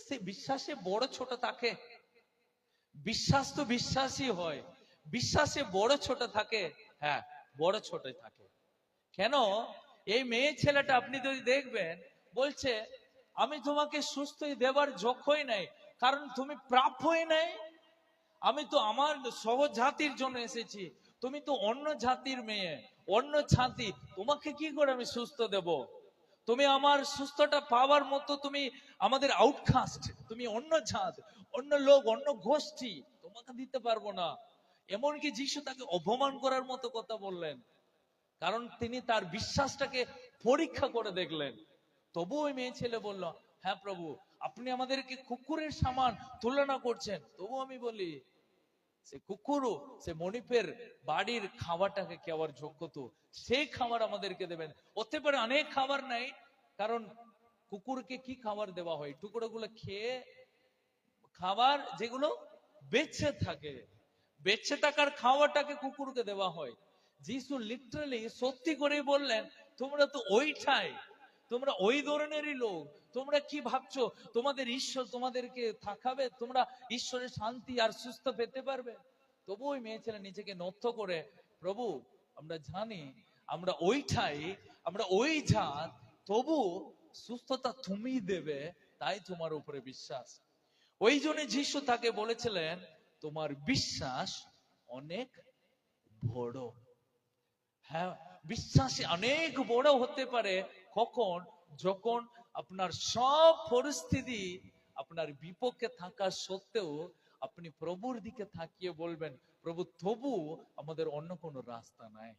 সে বিশ্বাসে বড় ছোট থাকে? বিশ্বাস তো বিশ্বাসই হয়, বিশ্বাসে বড় ছোট থাকে? হ্যাঁ, বড় ছোট থাকে। কেন? এই মেয়ে ছেলেটা আপনি যদি দেখবেন, বলছে আমি তোমাকে সুস্থ দেবার যোগ্যই নাই, কারণ তুমি প্রাপ্যই নাই। আমি তো আমার সহজ জাতির জন্য এসেছি, তুমি তো অন্য জাতির মেয়ে, অন্য জাতি, তোমাকে কি করে আমি সুস্থ দেব? তুমি আমার সুস্থটা পাওয়ার মতো তুমি আমাদের আউটকাস্ট, তুমি অন্য জাত, অন্য লোক, অন্য গোষ্ঠী, তোমাকে দিতে পারবো না। এমনকি যিশু তাকে অপমান করার মতো কথা বললেন, কারণ তিনি তার বিশ্বাসটাকে পরীক্ষা করে দেখলেন। তবু ওই মেয়ে ছেলে বলল, হ্যাঁ প্রভু, আপনি আমাদেরকে কুকুরের সমান তুলনা করছেন, তবু আমি বলি সে কুকুরও সে মনিপের বাড়ির খাবারটাকে খাওয়ার যোগ্য, তো সেই খাবার আমাদেরকে দেবেন। হতে পারে অনেক খাবার নাই, কারণ কুকুরকে কি খাবার দেওয়া হয়? টুকরোগুলো খেয়ে, খাবার যেগুলো বেঁচে থাকে, বেঁচে থাকার খাওয়াটাকে কুকুরকে দেওয়া হয়। যিশু লিটারালি সত্যি করে বললেন, তোমরা তো ওইটাই, তোমরা ওই ধরনেরই লোক। তোমরা কি ভাবছো তোমাদের ঈশ্বর তোমাদেরকে থাকাবে? তোমরা ঈশ্বরের শান্তি আর সুস্থ পেতে পারবে? তবু ওই মেয়ে ছেলে নিজেকে নত করে, প্রভু আমরা জানি আমরা ওইটাই, আমরা ওই জাত, তবু সুস্থতা তুমি দেবে, তাই তোমার উপরে বিশ্বাস। ওই জন্য যিশু তাকে বলেছিলেন, তোমার বিশ্বাস অনেক বড়। হ্যাঁ, বিশ্বাসী অনেক বড় হতে পারে কখন? যখন আপনার সব পরিস্থিতি আপনার বিপক্ষে থাকা সত্ত্বেও আপনি প্রভুর দিকে তাকিয়ে বলবেন, প্রভু তবু আমাদের অন্য কোনো রাস্তা নাই।